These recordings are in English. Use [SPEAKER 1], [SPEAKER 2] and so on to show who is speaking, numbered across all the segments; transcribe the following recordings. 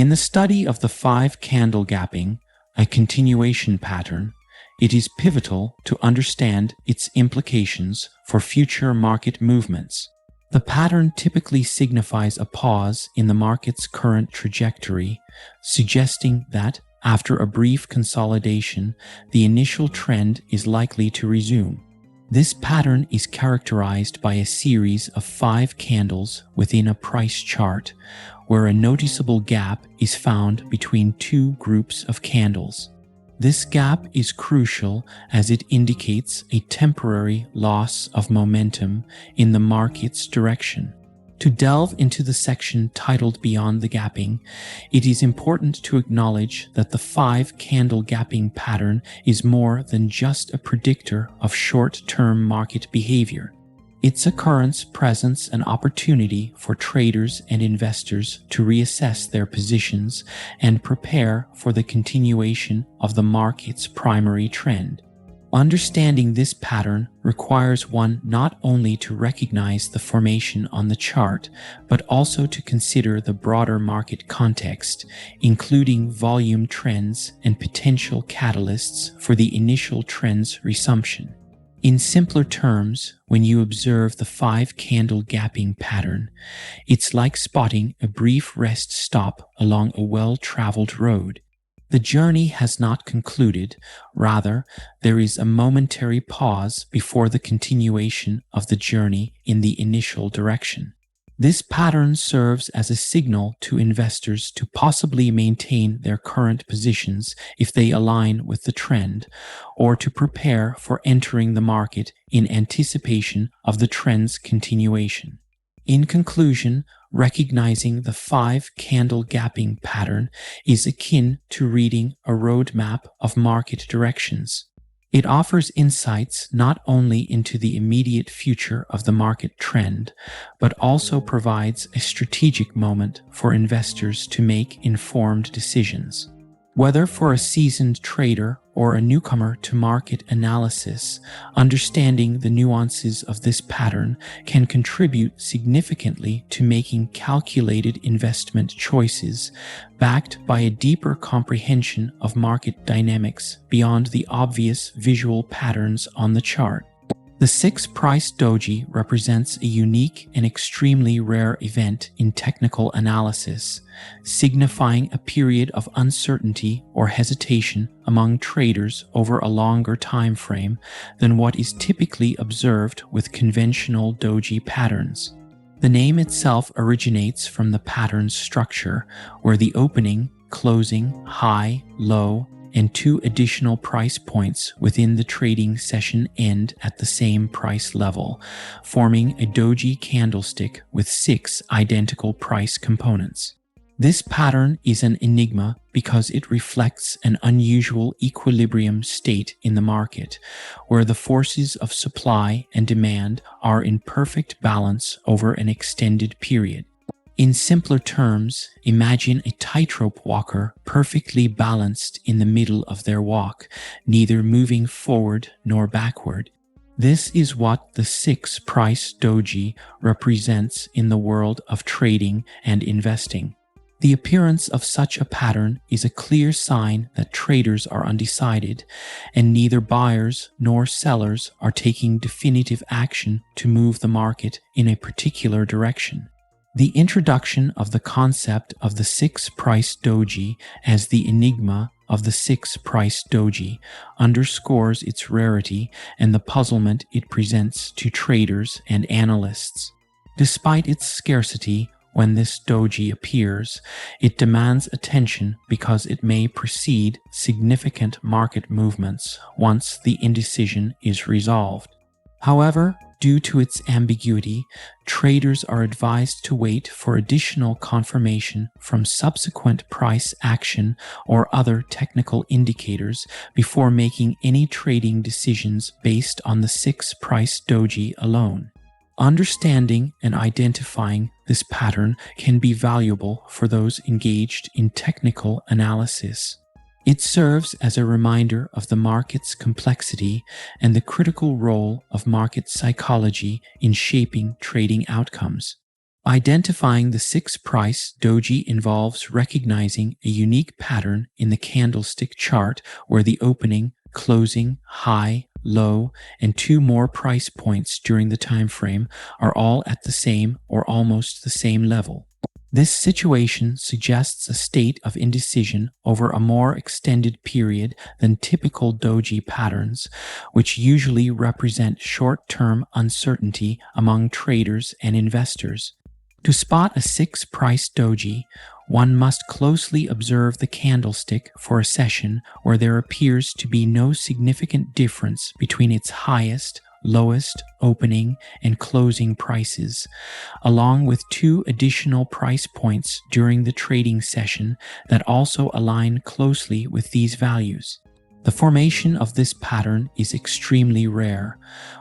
[SPEAKER 1] In the study of the 5-candle gapping, a continuation pattern, it is pivotal to understand its implications for future market movements. The pattern typically signifies a pause in the market's current trajectory, suggesting that, after a brief consolidation, the initial trend is likely to resume. This pattern is characterized by a series of 5 candles within a price chart, where a noticeable gap is found between two groups of candles. This gap is crucial as it indicates a temporary loss of momentum in the market's direction. To delve into the section titled Beyond the Gapping, it is important to acknowledge that the 5-candle gapping pattern is more than just a predictor of short-term market behavior. Its occurrence presents an opportunity for traders and investors to reassess their positions and prepare for the continuation of the market's primary trend. Understanding this pattern requires one not only to recognize the formation on the chart, but also to consider the broader market context, including volume trends and potential catalysts for the initial trend's resumption. In simpler terms, when you observe the 5-candle gapping pattern, it's like spotting a brief rest stop along a well-traveled road. The journey has not concluded, rather, there is a momentary pause before the continuation of the journey in the initial direction. This pattern serves as a signal to investors to possibly maintain their current positions if they align with the trend, or to prepare for entering the market in anticipation of the trend's continuation. In conclusion, recognizing the 5-candle gapping pattern is akin to reading a roadmap of market directions. It offers insights not only into the immediate future of the market trend, but also provides a strategic moment for investors to make informed decisions. Whether for a seasoned trader or a newcomer to market analysis, understanding the nuances of this pattern can contribute significantly to making calculated investment choices, backed by a deeper comprehension of market dynamics beyond the obvious visual patterns on the chart. The 6-price doji represents a unique and extremely rare event in technical analysis, signifying a period of uncertainty or hesitation among traders over a longer time frame than what is typically observed with conventional doji patterns. The name itself originates from the pattern's structure, where the opening, closing, high, low, and 2 additional price points within the trading session end at the same price level, forming a doji candlestick with 6 identical price components. This pattern is an enigma because it reflects an unusual equilibrium state in the market, where the forces of supply and demand are in perfect balance over an extended period. In simpler terms, imagine a tightrope walker perfectly balanced in the middle of their walk, neither moving forward nor backward. This is what the 6-price doji represents in the world of trading and investing. The appearance of such a pattern is a clear sign that traders are undecided, and neither buyers nor sellers are taking definitive action to move the market in a particular direction. The introduction of the concept of the 6-price doji as the enigma of the 6-price doji underscores its rarity and the puzzlement it presents to traders and analysts. Despite its scarcity, when this doji appears, it demands attention because it may precede significant market movements once the indecision is resolved. However, due to its ambiguity, traders are advised to wait for additional confirmation from subsequent price action or other technical indicators before making any trading decisions based on the 6-price doji alone. Understanding and identifying this pattern can be valuable for those engaged in technical analysis. It serves as a reminder of the market's complexity and the critical role of market psychology in shaping trading outcomes. Identifying the six-price doji involves recognizing a unique pattern in the candlestick chart where the opening, closing, high, low, and two more price points during the time frame are all at the same or almost the same level. This situation suggests a state of indecision over a more extended period than typical doji patterns, which usually represent short-term uncertainty among traders and investors. To spot a six-price doji, one must closely observe the candlestick for a session where there appears to be no significant difference between its highest, lowest, opening, and closing prices, along with two additional price points during the trading session that also align closely with these values. The formation of this pattern is extremely rare,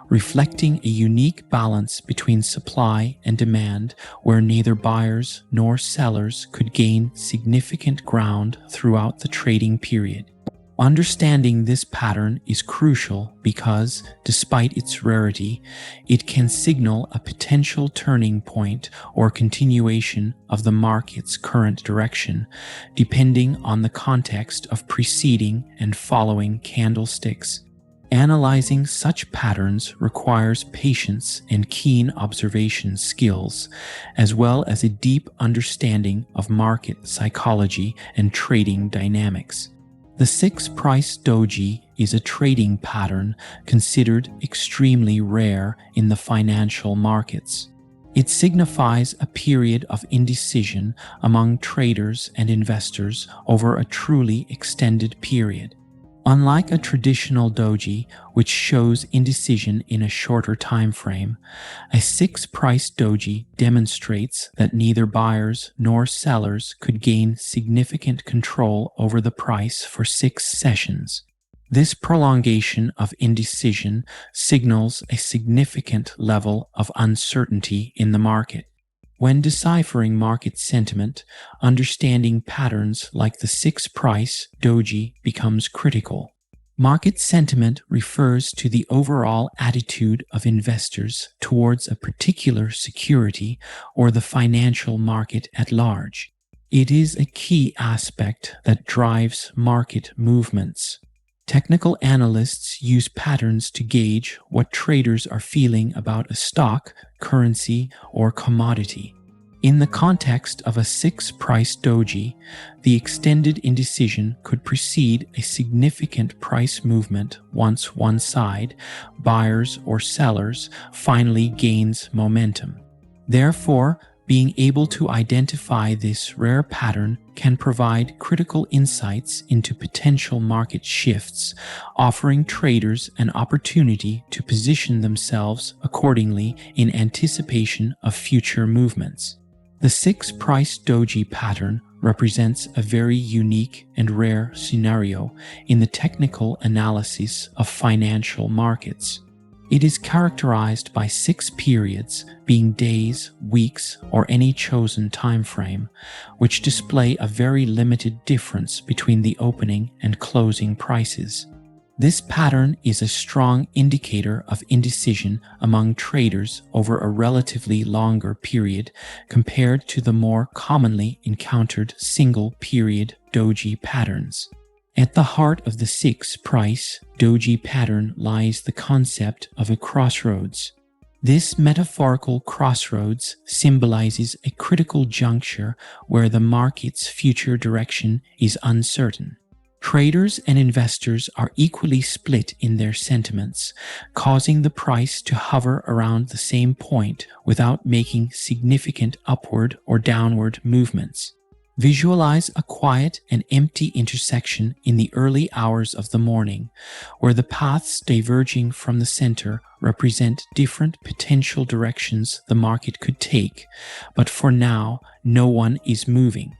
[SPEAKER 1] reflecting a unique balance between supply and demand where neither buyers nor sellers could gain significant ground throughout the trading period. Understanding this pattern is crucial because, despite its rarity, it can signal a potential turning point or continuation of the market's current direction, depending on the context of preceding and following candlesticks. Analyzing such patterns requires patience and keen observation skills, as well as a deep understanding of market psychology and trading dynamics. The six-price doji is a trading pattern considered extremely rare in the financial markets. It signifies a period of indecision among traders and investors over a truly extended period. Unlike a traditional doji, which shows indecision in a shorter time frame, a six-price doji demonstrates that neither buyers nor sellers could gain significant control over the price for 6 sessions. This prolongation of indecision signals a significant level of uncertainty in the market. When deciphering market sentiment, understanding patterns like the six-price doji becomes critical. Market sentiment refers to the overall attitude of investors towards a particular security or the financial market at large. It is a key aspect that drives market movements. Technical analysts use patterns to gauge what traders are feeling about a stock, currency, or commodity. In the context of a six-price doji, the extended indecision could precede a significant price movement once one side, buyers or sellers, finally gains momentum. Therefore, being able to identify this rare pattern can provide critical insights into potential market shifts, offering traders an opportunity to position themselves accordingly in anticipation of future movements. The six-price doji pattern represents a very unique and rare scenario in the technical analysis of financial markets. It is characterized by 6 periods, being days, weeks, or any chosen time frame, which display a very limited difference between the opening and closing prices. This pattern is a strong indicator of indecision among traders over a relatively longer period compared to the more commonly encountered single-period doji patterns. At the heart of the six-price doji pattern lies the concept of a crossroads. This metaphorical crossroads symbolizes a critical juncture where the market's future direction is uncertain. Traders and investors are equally split in their sentiments, causing the price to hover around the same point without making significant upward or downward movements. Visualize a quiet and empty intersection in the early hours of the morning, where the paths diverging from the center represent different potential directions the market could take, but for now, no one is moving.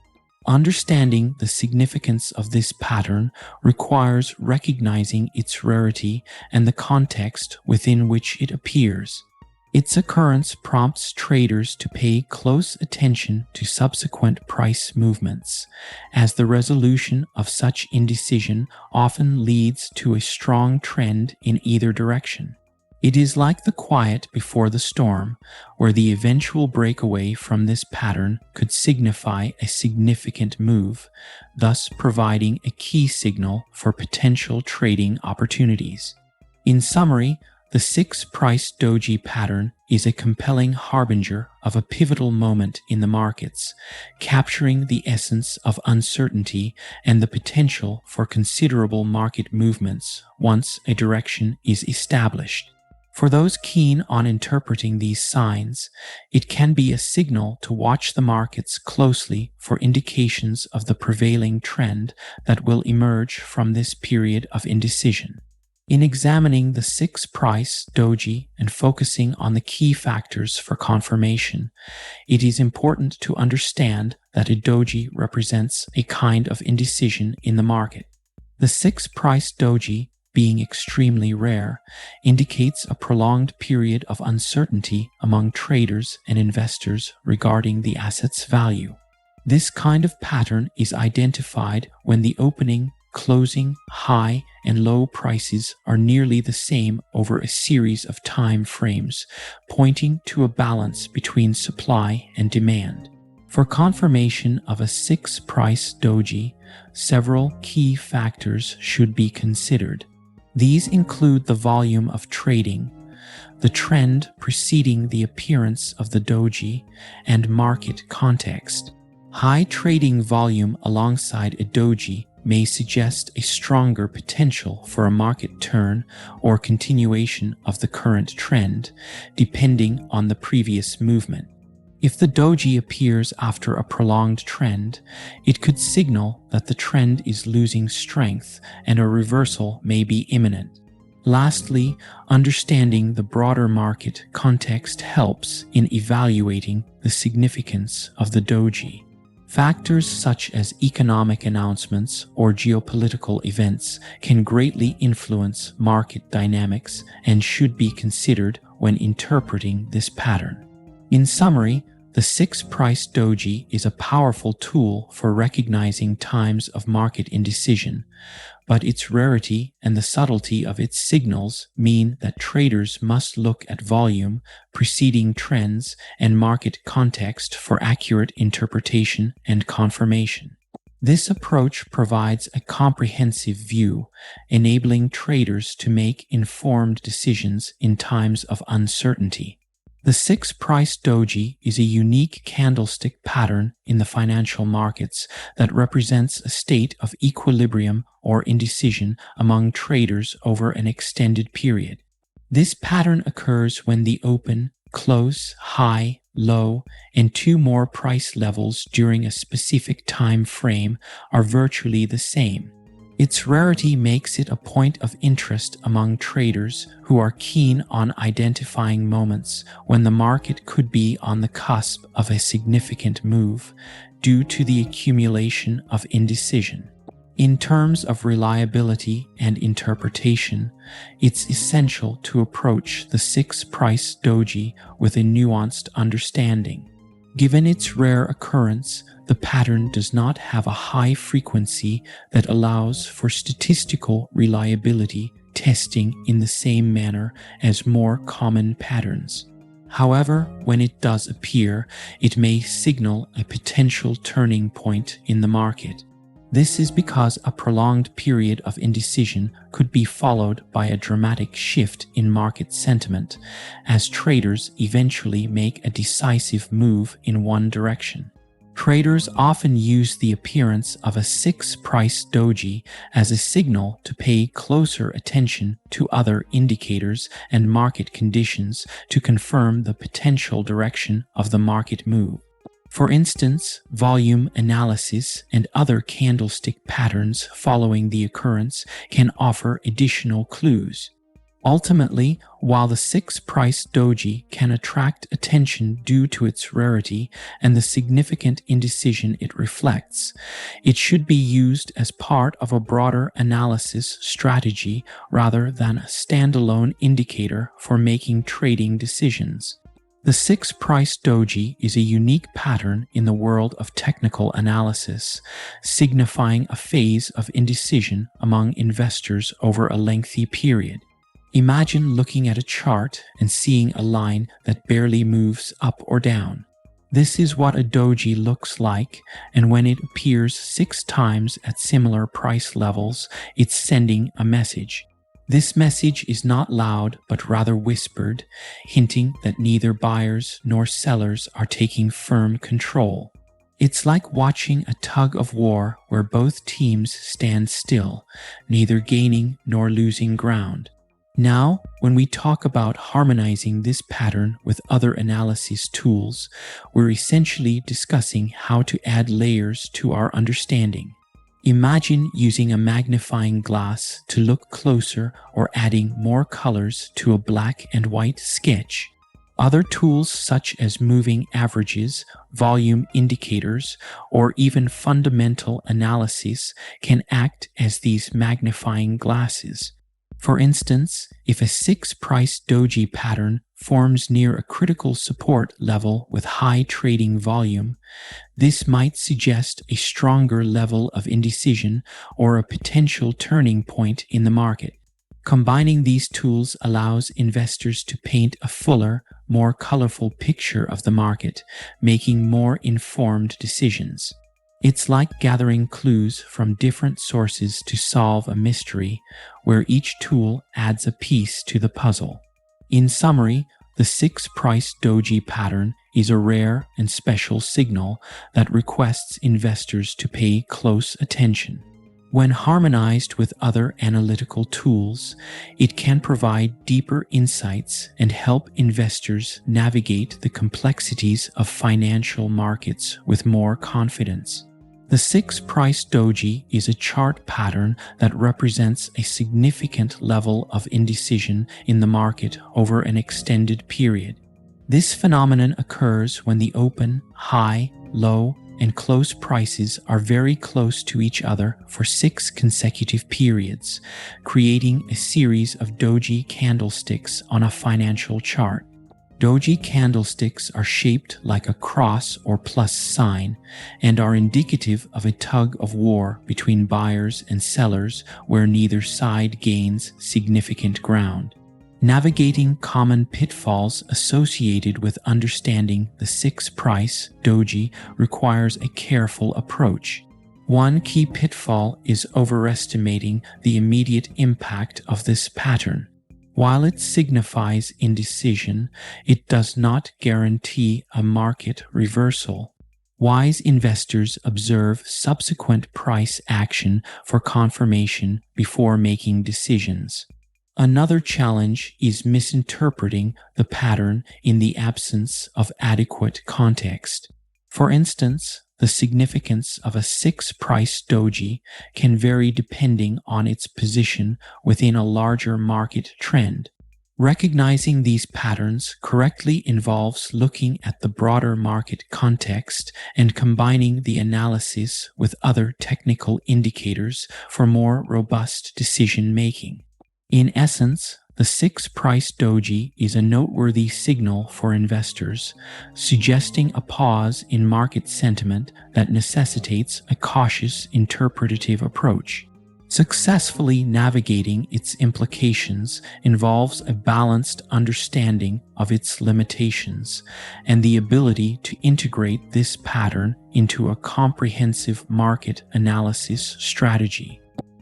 [SPEAKER 1] Understanding the significance of this pattern requires recognizing its rarity and the context within which it appears. Its occurrence prompts traders to pay close attention to subsequent price movements, as the resolution of such indecision often leads to a strong trend in either direction. It is like the quiet before the storm, where the eventual breakaway from this pattern could signify a significant move, thus providing a key signal for potential trading opportunities. In summary, the 6-price doji pattern is a compelling harbinger of a pivotal moment in the markets, capturing the essence of uncertainty and the potential for considerable market movements once a direction is established. For those keen on interpreting these signs, it can be a signal to watch the markets closely for indications of the prevailing trend that will emerge from this period of indecision. In examining the 6-price doji and focusing on the key factors for confirmation, it is important to understand that a doji represents a kind of indecision in the market. The 6-price doji, being extremely rare, indicates a prolonged period of uncertainty among traders and investors regarding the asset's value. This kind of pattern is identified when the opening, closing, high, and low prices are nearly the same over a series of time frames, pointing to a balance between supply and demand. For confirmation of a 6-price doji, several key factors should be considered. These include the volume of trading, the trend preceding the appearance of the doji, and market context. High trading volume alongside a doji may suggest a stronger potential for a market turn or continuation of the current trend, depending on the previous movement. If the doji appears after a prolonged trend, it could signal that the trend is losing strength and a reversal may be imminent. Lastly, understanding the broader market context helps in evaluating the significance of the doji. Factors such as economic announcements or geopolitical events can greatly influence market dynamics and should be considered when interpreting this pattern. In summary, the 6-price doji is a powerful tool for recognizing times of market indecision, but its rarity and the subtlety of its signals mean that traders must look at volume, preceding trends, and market context for accurate interpretation and confirmation. This approach provides a comprehensive view, enabling traders to make informed decisions in times of uncertainty. The 6-price doji is a unique candlestick pattern in the financial markets that represents a state of equilibrium or indecision among traders over an extended period. This pattern occurs when the open, close, high, low, and two more price levels during a specific time frame are virtually the same. Its rarity makes it a point of interest among traders who are keen on identifying moments when the market could be on the cusp of a significant move due to the accumulation of indecision. In terms of reliability and interpretation, it's essential to approach the 6-price doji with a nuanced understanding. Given its rare occurrence, the pattern does not have a high frequency that allows for statistical reliability testing in the same manner as more common patterns. However, when it does appear, it may signal a potential turning point in the market. This is because a prolonged period of indecision could be followed by a dramatic shift in market sentiment, as traders eventually make a decisive move in one direction. Traders often use the appearance of a 6-price doji as a signal to pay closer attention to other indicators and market conditions to confirm the potential direction of the market move. For instance, volume analysis and other candlestick patterns following the occurrence can offer additional clues. Ultimately, while the 6-price doji can attract attention due to its rarity and the significant indecision it reflects, it should be used as part of a broader analysis strategy rather than a standalone indicator for making trading decisions. The 6-price doji is a unique pattern in the world of technical analysis, signifying a phase of indecision among investors over a lengthy period. Imagine looking at a chart and seeing a line that barely moves up or down. This is what a doji looks like, and when it appears 6 times at similar price levels, it's sending a message. This message is not loud but rather whispered, hinting that neither buyers nor sellers are taking firm control. It's like watching a tug of war where both teams stand still, neither gaining nor losing ground. Now, when we talk about harmonizing this pattern with other analysis tools, we're essentially discussing how to add layers to our understanding. Imagine using a magnifying glass to look closer or adding more colors to a black and white sketch. Other tools such as moving averages, volume indicators, or even fundamental analysis can act as these magnifying glasses. For instance, if a 6-price doji pattern forms near a critical support level with high trading volume, this might suggest a stronger level of indecision or a potential turning point in the market. Combining these tools allows investors to paint a fuller, more colorful picture of the market, making more informed decisions. It's like gathering clues from different sources to solve a mystery, where each tool adds a piece to the puzzle. In summary, the 6-price doji pattern is a rare and special signal that requests investors to pay close attention. When harmonized with other analytical tools, it can provide deeper insights and help investors navigate the complexities of financial markets with more confidence. The 6-price doji is a chart pattern that represents a significant level of indecision in the market over an extended period. This phenomenon occurs when the open, high, low, and close prices are very close to each other for 6 consecutive periods, creating a series of doji candlesticks on a financial chart. Doji candlesticks are shaped like a cross or plus sign and are indicative of a tug of war between buyers and sellers where neither side gains significant ground. Navigating common pitfalls associated with understanding the 6-price doji requires a careful approach. One key pitfall is overestimating the immediate impact of this pattern. While it signifies indecision, it does not guarantee a market reversal. Wise investors observe subsequent price action for confirmation before making decisions. Another challenge is misinterpreting the pattern in the absence of adequate context. For instance, the significance of a 6-price doji can vary depending on its position within a larger market trend. Recognizing these patterns correctly involves looking at the broader market context and combining the analysis with other technical indicators for more robust decision-making. In essence, the 6-price doji is a noteworthy signal for investors, suggesting a pause in market sentiment that necessitates a cautious interpretative approach. Successfully navigating its implications involves a balanced understanding of its limitations and the ability to integrate this pattern into a comprehensive market analysis strategy.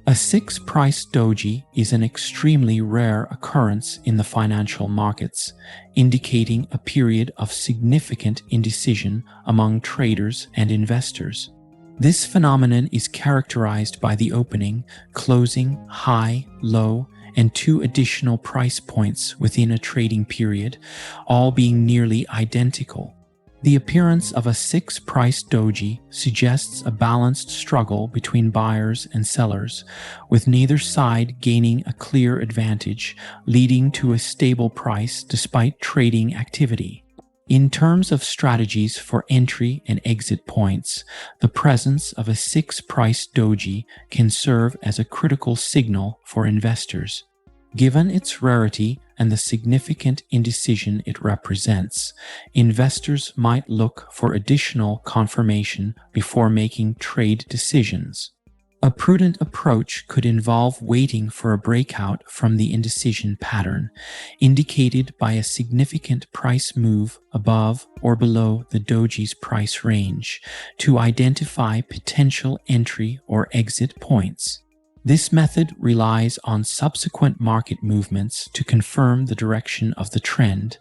[SPEAKER 1] A 6-price doji is an extremely rare occurrence in the financial markets, indicating a period of significant indecision among traders and investors. This phenomenon is characterized by the opening, closing, high, low, and 2 additional price points within a trading period, all being nearly identical. The appearance of a 6-price doji suggests a balanced struggle between buyers and sellers, with neither side gaining a clear advantage, leading to a stable price despite trading activity. In terms of strategies for entry and exit points, the presence of a 6-price doji can serve as a critical signal for investors. Given its rarity and the significant indecision it represents, investors might look for additional confirmation before making trade decisions. A prudent approach could involve waiting for a breakout from the indecision pattern, indicated by a significant price move above or below the doji's price range, to identify potential entry or exit points. This method relies on subsequent market movements to confirm the direction of the trend,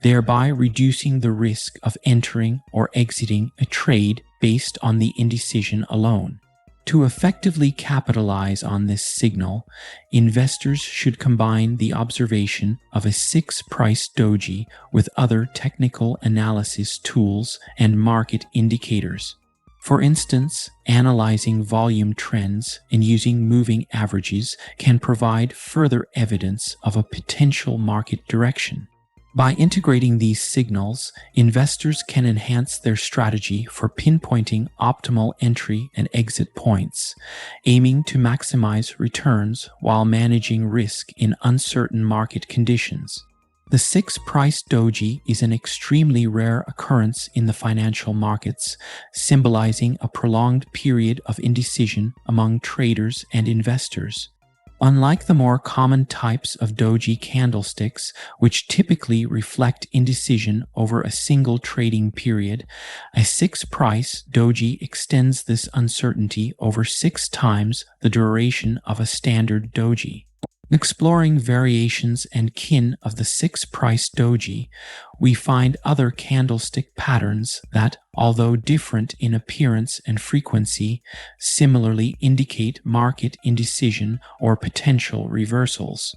[SPEAKER 1] thereby reducing the risk of entering or exiting a trade based on the indecision alone. To effectively capitalize on this signal, investors should combine the observation of a 6-price doji with other technical analysis tools and market indicators. For instance, analyzing volume trends and using moving averages can provide further evidence of a potential market direction. By integrating these signals, investors can enhance their strategy for pinpointing optimal entry and exit points, aiming to maximize returns while managing risk in uncertain market conditions. The 6-price doji is an extremely rare occurrence in the financial markets, symbolizing a prolonged period of indecision among traders and investors. Unlike the more common types of doji candlesticks, which typically reflect indecision over a single trading period, a 6-price doji extends this uncertainty over 6 times the duration of a standard doji. Exploring variations and kin of the 6-price doji, we find other candlestick patterns that, although different in appearance and frequency, similarly indicate market indecision or potential reversals.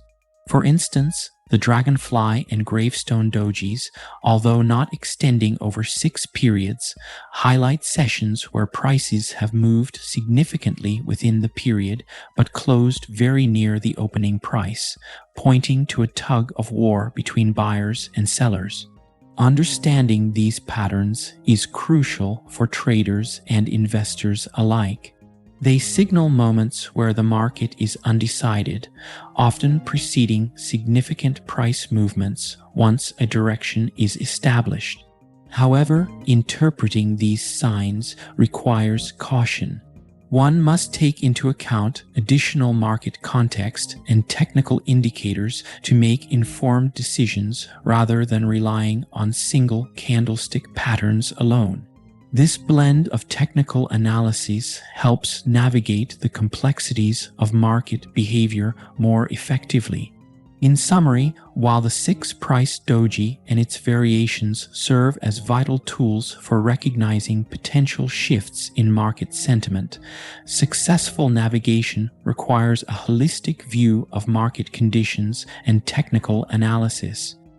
[SPEAKER 1] For instance, the dragonfly and gravestone dojis, although not extending over 6 periods, highlight sessions where prices have moved significantly within the period but closed very near the opening price, pointing to a tug of war between buyers and sellers. Understanding these patterns is crucial for traders and investors alike. They signal moments where the market is undecided, often preceding significant price movements once a direction is established. However, interpreting these signs requires caution. One must take into account additional market context and technical indicators to make informed decisions rather than relying on single candlestick patterns alone. This blend of technical analyses helps navigate the complexities of market behavior more effectively. In summary, while the 6-price doji and its variations serve as vital tools for recognizing potential shifts in market sentiment, successful navigation requires a holistic view of market conditions and technical analysis.